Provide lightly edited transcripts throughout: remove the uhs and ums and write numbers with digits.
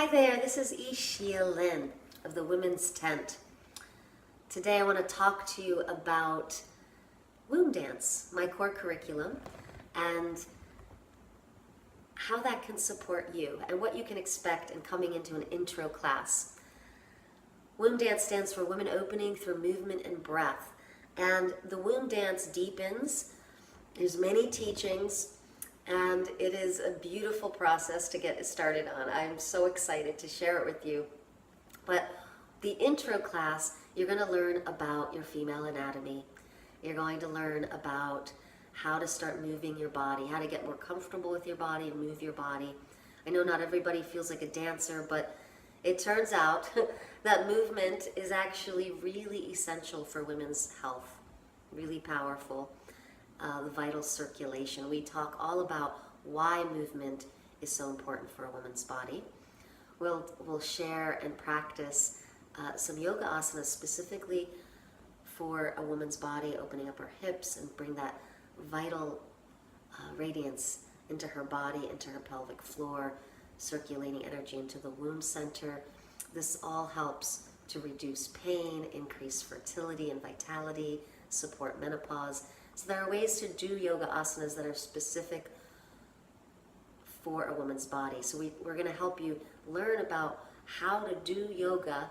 Hi there, this is Ixeeya Lin of the Women's Tent. Today I want to talk to you about womb dance, my core curriculum, and how that can support you and what you can expect in coming into an intro class. Womb dance stands for Women Opening Through Movement and Breath, and the womb dance deepens. There's many teachings, and it is a beautiful process to get started on. I'm so excited to share it with you. But the intro class, you're going to learn about your female anatomy. You're going to learn about how to start moving your body, how to get more comfortable with your body and move your body. I know not everybody feels like a dancer, but it turns out that movement is actually really essential for women's health, really powerful. The vital circulation. We talk all about why movement is so important for a woman's body. We'll share and practice some yoga asanas specifically for a woman's body, opening up her hips and bring that vital radiance into her body, into her pelvic floor, circulating energy into the womb center. This all helps to reduce pain, increase fertility and vitality, support menopause. So there are ways to do yoga asanas that are specific for a woman's body. So we're going to help you learn about how to do yoga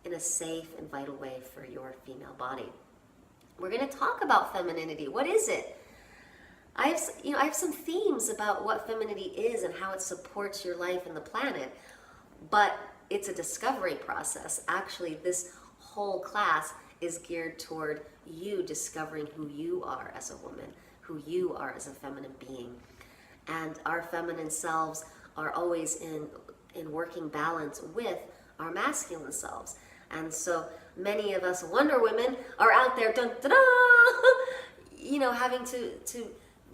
in a safe and vital way for your female body. We're going to talk about femininity. What is it? I have some themes about what femininity is and how it supports your life and the planet, but it's a discovery process. Actually, this whole class is geared toward you discovering who you are as a woman, who you are as a feminine being. And our feminine selves are always in working balance with our masculine selves. And so many of us Wonder Women are out there, dun, dun, dun, having to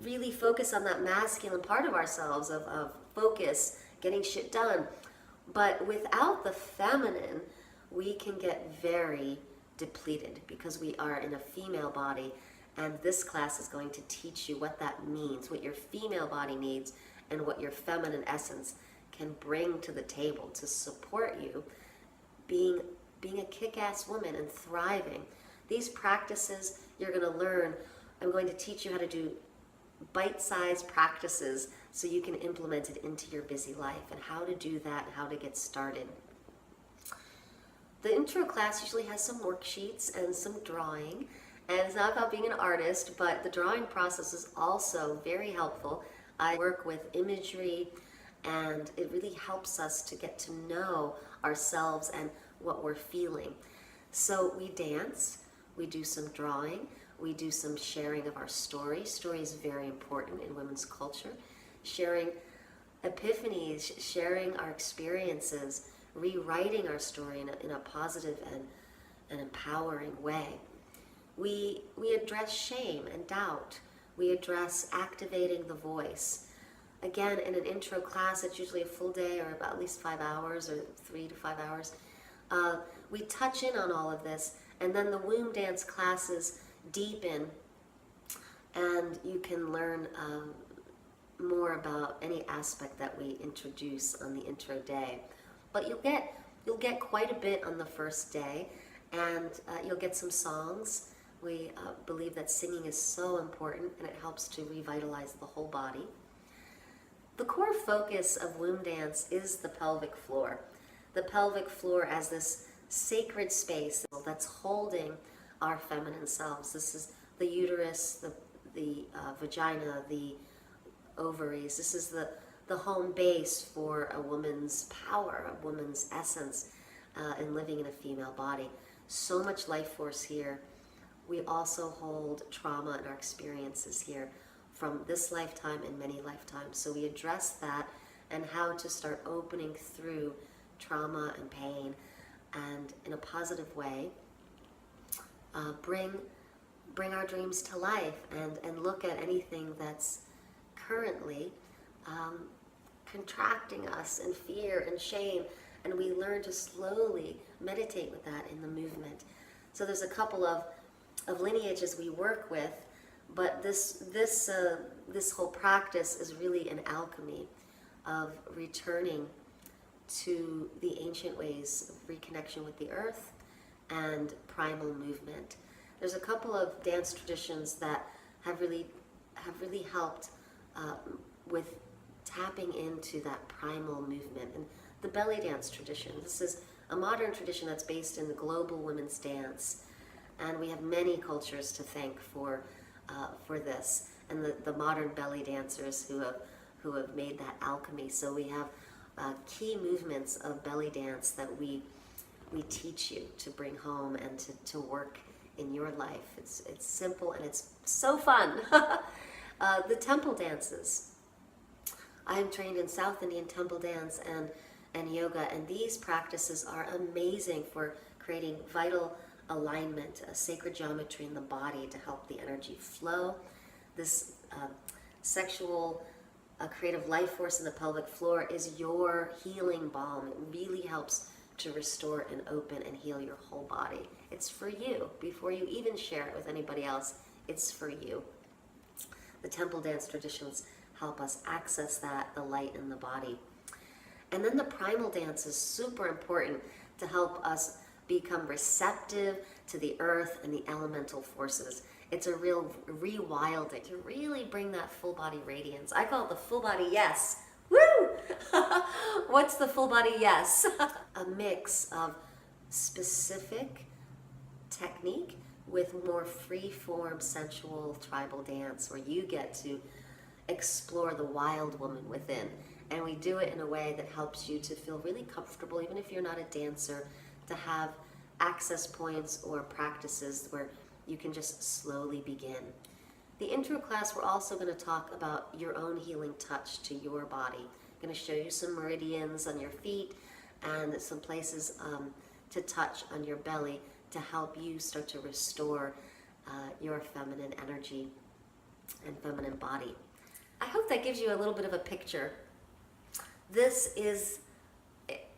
really focus on that masculine part of ourselves, of focus, getting shit done. But without the feminine, we can get very depleted because we are in a female body, and this class is going to teach you what that means, what your female body needs, and what your feminine essence can bring to the table to support you being a kick-ass woman and thriving. These practices you're going to learn, I'm going to teach you how to do bite-sized practices so you can implement it into your busy life, and how to do that and how to get started. The intro class usually has some worksheets and some drawing, and it's not about being an artist, but the drawing process is also very helpful. I work with imagery, and it really helps us to get to know ourselves and what we're feeling. So we dance, we do some drawing, we do some sharing of our story. Story is very important in women's culture. Sharing epiphanies, sharing our experiences, rewriting our story in a positive and empowering way. We address shame and doubt. We address activating the voice. Again, in an intro class, it's usually a full day or about at least 5 hours or 3 to 5 hours. We touch in on all of this, and then the womb dance classes deepen, and you can learn more about any aspect that we introduce on the intro day. But you'll get quite a bit on the first day, and you'll get some songs. We believe that singing is so important, and it helps to revitalize the whole body. The core focus of womb dance is the pelvic floor. The pelvic floor as this sacred space that's holding our feminine selves. This is the uterus, the vagina, the ovaries. This is the home base for a woman's power, a woman's essence in living in a female body. So much life force here. We also hold trauma and our experiences here from this lifetime and many lifetimes. So we address that and how to start opening through trauma and pain, and in a positive way bring our dreams to life and look at anything that's currently contracting us in fear and shame, and we learn to slowly meditate with that in the movement. So there's a couple of lineages we work with, but this whole practice is really an alchemy of returning to the ancient ways of reconnection with the earth and primal movement. There's a couple of dance traditions that have really helped with tapping into that primal movement. And the belly dance tradition, this is a modern tradition that's based in the global women's dance, and we have many cultures to thank for this, and the modern belly dancers who have made that alchemy. So we have key movements of belly dance that we teach you to bring home and to work in your life. It's simple and it's so fun. The temple dances. I am trained in South Indian temple dance and yoga, and these practices are amazing for creating vital alignment, a sacred geometry in the body to help the energy flow. This sexual creative life force in the pelvic floor is your healing balm. It really helps to restore and open and heal your whole body. It's for you. Before you even share it with anybody else, it's for you. The temple dance traditions help us access that, the light in the body. And then the primal dance is super important to help us become receptive to the earth and the elemental forces. It's a real rewilding to really bring that full body radiance. I call it the full body yes. Woo! What's the full body yes? A mix of specific technique with more free-form, sensual, tribal dance where you get to explore the wild woman within. And we do it in a way that helps you to feel really comfortable, even if you're not a dancer, to have access points or practices where you can just slowly begin. The intro class, we're also going to talk about your own healing touch to your body. I'm going to show you some meridians on your feet and some places to touch on your belly to help you start to restore your feminine energy and feminine body. I hope that gives you a little bit of a picture. This is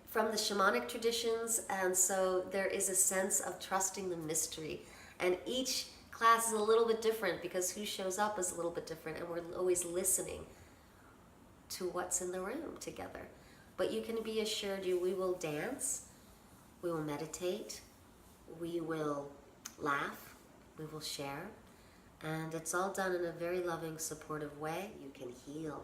from the shamanic traditions, and so there is a sense of trusting the mystery. And each class is a little bit different because who shows up is a little bit different, and we're always listening to what's in the room together. But you can be assured we will dance, we will meditate, we will laugh, we will share, and it's all done in a very loving, supportive way. You can heal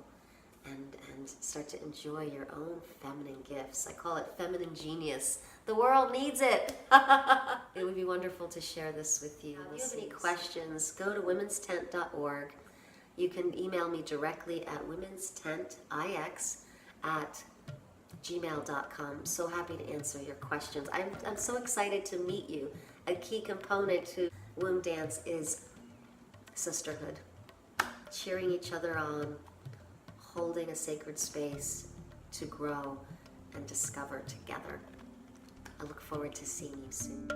and start to enjoy your own feminine gifts. I call it feminine genius. The world needs it. It would be wonderful to share this with you. If you have any questions, go to womenstent.org. You can email me directly at womenstentix@gmail.com. So happy to answer your questions. I'm so excited to meet you. A key component to womb dance is sisterhood. Cheering each other on, holding a sacred space to grow and discover together. I look forward to seeing you soon.